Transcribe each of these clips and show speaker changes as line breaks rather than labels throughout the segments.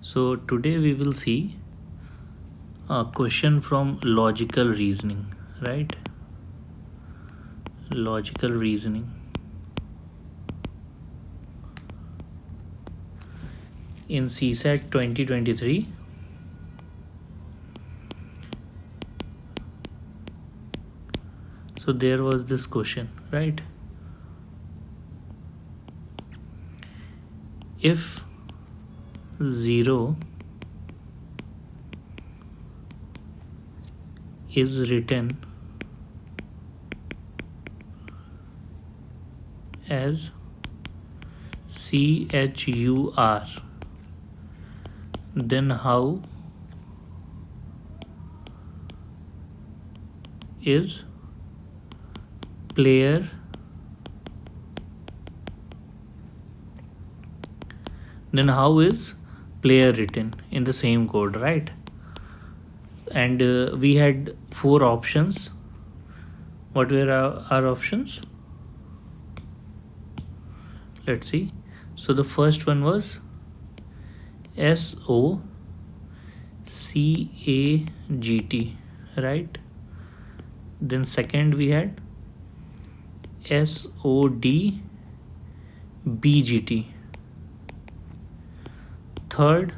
So today we will see a question from logical reasoning, right? Logical reasoning. In CSAT 2023, so there was this question, right? If 0 is written as CHUR, then how is player written in the same code, right? And we had 4 options. What were our options? Let's see. So the first one was SOCAGT, right? Then second we had SODBGT. Third,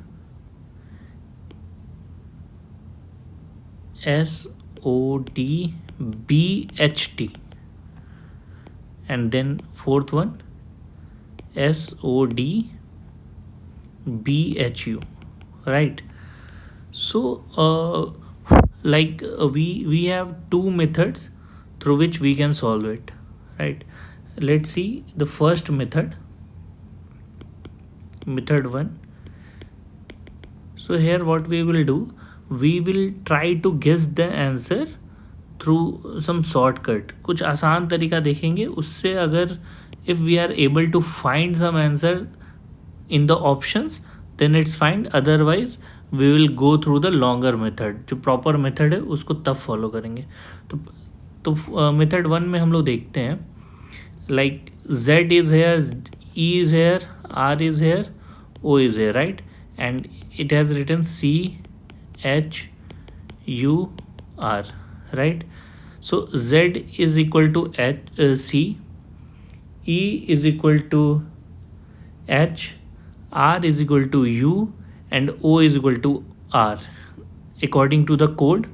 SODBHT. And then fourth one, SODBHU, right? So we have two methods through which we can solve it, right? Let's see the first method 1. So here what we will do, we will try to guess the answer through some shortcut. कुछ आसान तरीका देखेंगे, उससे अगर if we are able to find some answer in the options then it's fine, otherwise we will go through the longer method. जो proper method है उसको तब follow करेंगे. तो method 1 में हम लोग देखते हैं, like Z is here, E is here, R is here, O is here, right? And it has written CHUR, right? So Z is equal to C, E is equal to H, R is equal to U, and O is equal to R. According to the code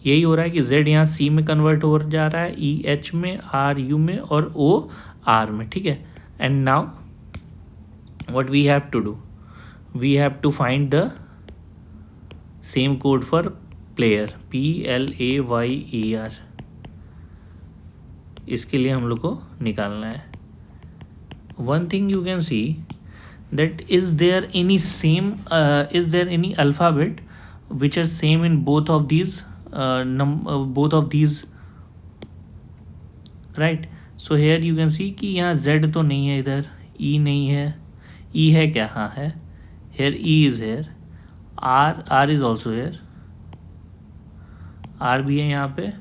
यही हो रहा है कि Z यहाँ C में convert हो जा रहा है, E H में, R U में और O R में, ठीक है. And now what we have to do, we have to find the same code for player, PLAYER. इसके लिए हम लोग को निकालना है. One thing you can see that is there any alphabet which are same in both of these right? So here you can see कि यहाँ Z तो नहीं है, इधर E नहीं है, E है क्या? हाँ है. Here E is here, R is also here, R भी है यहाँ पे,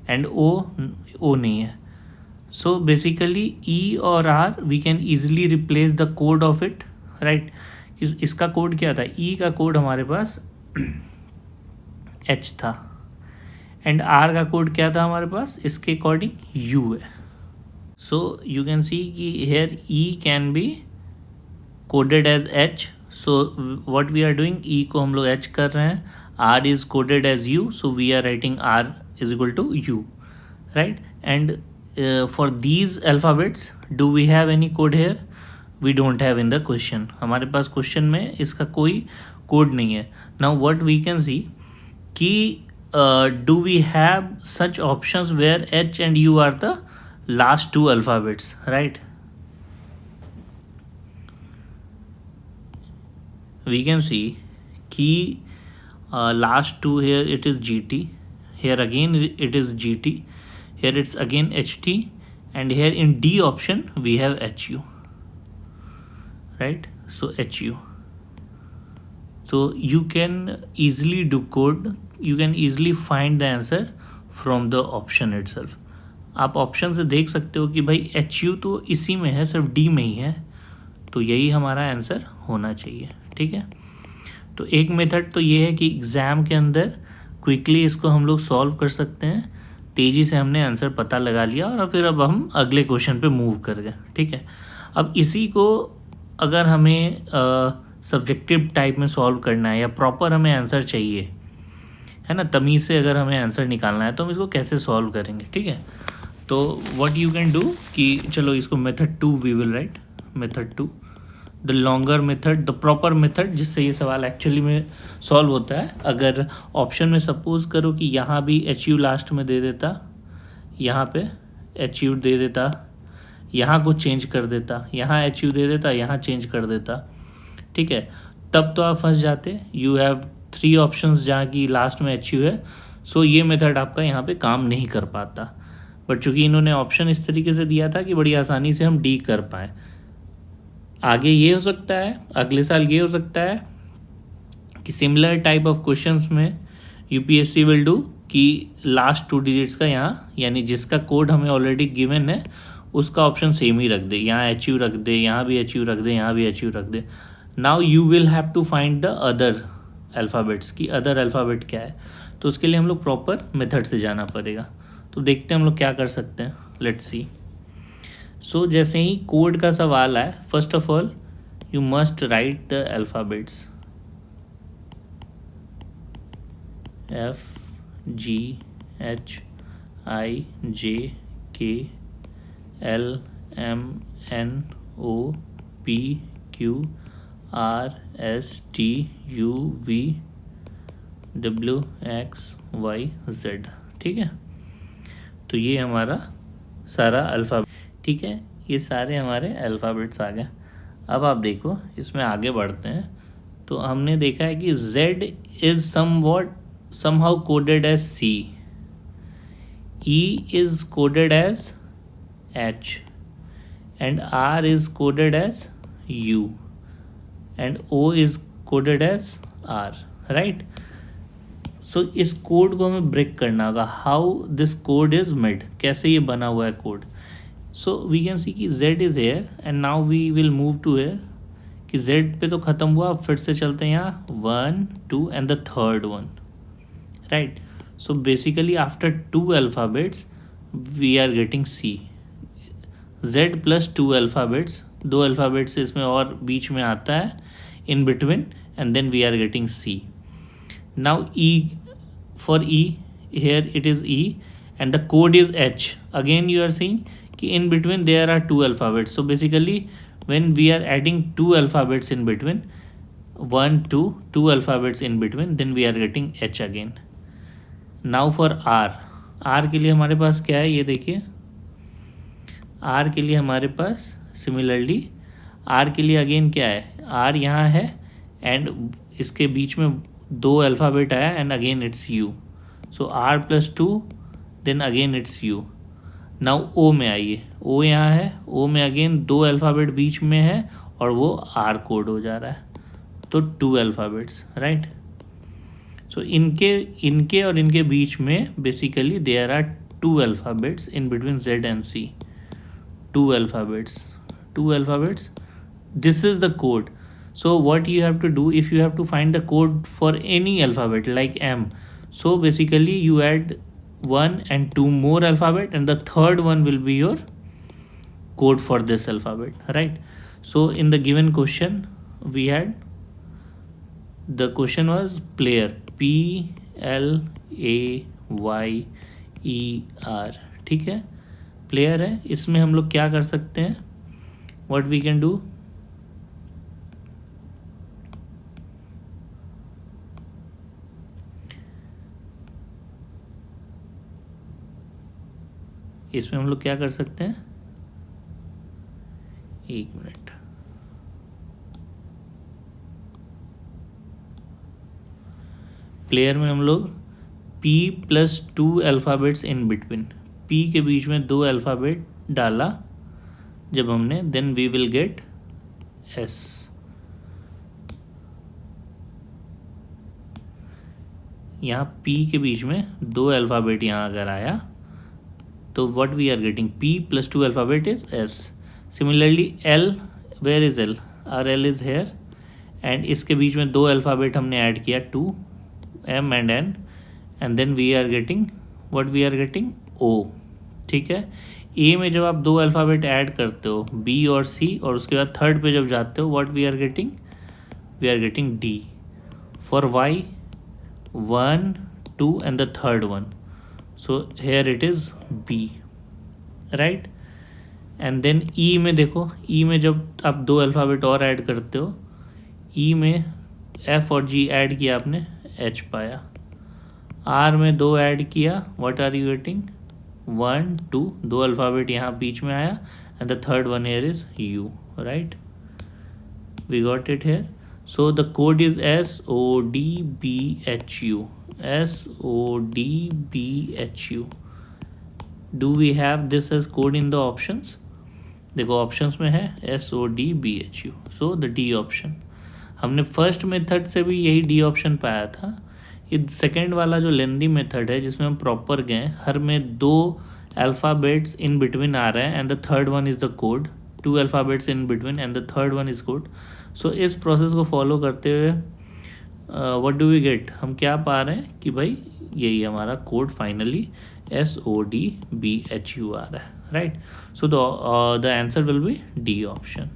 and O नहीं है. So basically E और R we can easily replace the code of it, right? इसका कोड क्या था? E का कोड हमारे पास H था, एंड R का कोड क्या था हमारे पास? इसके अकॉर्डिंग U है. So you can see कि here E can be coded as H. So what we are doing, E को हम लोग H कर रहे हैं, R is coded as U, so we are writing R is equal to U, right? And for these alphabets, do we have any code here? We don't have in the question. हमारे पास question में इसका कोई code नहीं है. Now what we can see कि do we have such options where H and U are the last two alphabets, right? We can see कि last two, here it is GT, here again it is GT, here it's again HT, and here in D option we have HU, right? So HU. So you can easily decode, you can easily find the answer from the option itself. आप option से देख सकते हो कि भाई HU तो इसी में है, सिर्फ D में ही है, तो यही हमारा आंसर होना चाहिए, ठीक है. तो एक मेथड तो ये है कि एग्ज़ाम के अंदर क्विकली इसको हम लोग सॉल्व कर सकते हैं, तेज़ी से हमने आंसर पता लगा लिया और फिर अब हम अगले क्वेश्चन पे मूव कर गए, ठीक है। अब इसी को अगर हमें सब्जेक्टिव टाइप में सॉल्व करना है या प्रॉपर हमें आंसर चाहिए, है ना, तमीज़ से अगर हमें आंसर निकालना है तो हम इसको कैसे सॉल्व करेंगे, ठीक है। तो व्हाट यू कैन डू कि चलो इसको method 2 we will write, method 2 the longer method, the proper method, जिससे ये सवाल एक्चुअली में सॉल्व होता है। अगर ऑप्शन में सपोज करो कि यहाँ भी एच यू लास्ट में दे देता, यहाँ पे एच यू दे देता, यहाँ कुछ चेंज कर देता, यहाँ एच यू दे देता, यहाँ चेंज कर देता, ठीक है, तब तो आप फंस जाते। यू हैव 3 ऑप्शंस जहाँ की लास्ट में एच यू है, सो ये मेथड आपका यहाँ पे काम नहीं कर पाता। बट चूँकि इन्होंने ऑप्शन इस तरीके से दिया था कि बड़ी आसानी से हम डी कर पाएँ। आगे ये हो सकता है, अगले साल ये हो सकता है कि सिमिलर टाइप ऑफ क्वेश्चंस में यूपीएससी विल डू कि लास्ट 2 डिजिट्स का यहाँ, यानी जिसका कोड हमें ऑलरेडी गिवन है उसका ऑप्शन सेम ही रख दे, यहाँ एच यू रख दे, यहाँ भी एच यू रख दे, यहाँ भी एच यू रख दे। Now you will have to find the other alphabets की अदर अल्फ़ाबेट क्या है, तो उसके लिए हम लोग प्रॉपर मेथड से जाना पड़ेगा। तो देखते हैं हम लोग क्या कर सकते हैं, लेट्स सी। सो जैसे ही कोड का सवाल आए, first of all you must write the alphabets FGHIJKLMNOPQRSTUVWXYZ, ठीक है। तो ये हमारा सारा अल्फ़ाबेट, ठीक है, ये सारे हमारे अल्फ़ाबेट्स आ गए। अब आप देखो इसमें आगे बढ़ते हैं। तो हमने देखा है कि Z is somehow coded as C, E is coded as H, and R is coded as U, and O is coded as R, right? So इस कोड को हमें ब्रेक करना होगा। How this code is made, कैसे ये बना हुआ है कोड। सो वी कैन सी कि Z is here and now we will move to here कि Z पे तो ख़त्म हुआ, अब फिर से चलते हैं यहाँ 1 2 and the third one, right. So basically after 2 alphabets we are getting C, Z plus 2 alphabets, 2 alphabets इसमें और बीच में आता है in between, and then we are getting C. Now E, for E, here it is E and the code is H. Again you are seeing कि in between there are 2 alphabets. So basically when we are adding 2 alphabets in between, 1 2 alphabets in between, then we are getting H again. Now for R, R के लिए हमारे पास क्या है ये देखिए। R के लिए हमारे पास सिमिलरली R के लिए अगेन क्या है, R यहाँ है एंड इसके बीच में 2 अल्फ़ाबेट आया and again it's U, so R plus 2 then again it's U. Now O में आइए, O यहाँ है, O में अगेन 2 अल्फ़ाबेट बीच में है और वो R कोड हो जा रहा है, तो 2 अल्फ़ाबेट्स, राइट। सो इनके और इनके बीच में basically there are 2 alphabets in between Z and C, 2 alphabets, this is the code. So what you have to do, if you have to find the code for any alphabet like M, so basically you add 1 and 2 more alphabet and the third one will be your code for this alphabet, right? So in the given question we had, the question was player, PLAYER, ठीक है, player है। इसमें हम लोग क्या कर सकते हैं, what we can do, इसमें हम लोग क्या कर सकते हैं, एक मिनट, प्लेयर में हम लोग P plus 2 alphabets in between, P के बीच में 2 अल्फ़ाबेट डाला जब हमने, then we will get S। यहाँ P के बीच में 2 अल्फ़ाबेट यहाँ अगर आया तो what we are getting, P plus 2 alphabet is S. Similarly L, where is L? Our L is here and इसके बीच में 2 अल्फ़ाबेट हमने ऐड किया, 2 M and N, and then we are getting what we are getting O। ठीक है, ए में जब आप 2 alphabet add करते हो B और C, और उसके बाद थर्ड पे जब जाते हो what we are getting D। For Y 1 2 and the third one, so here it is B, right. And then E में देखो, E में जब आप 2 अल्फ़ाबेट और ऐड करते हो, E में F और G ऐड किया आपने, H पाया। R में 2 ऐड किया, what are you getting 1 2, 2 alphabet यहाँ बीच में आया, and the third one here is U, right. We got it here. So the code is SODBHU, SODBHU। Do we have this as code in the options? देखो options में है SODBHU, so the D option. हमने first method से भी यही D option पाया था। ये सेकेंड वाला जो लेंदी मेथड है जिसमें हम प्रॉपर गए, हर में 2 अल्फ़ाबेट्स इन बिटवीन आ रहे हैं and the third one is the code, 2 alphabets in between and the third one is code. So इस प्रोसेस को फॉलो करते हुए व्हाट डू वी गेट, हम क्या पा रहे हैं कि भाई यही हमारा कोड फाइनली SODBHU आ रहा है, right. So the answer will be D option.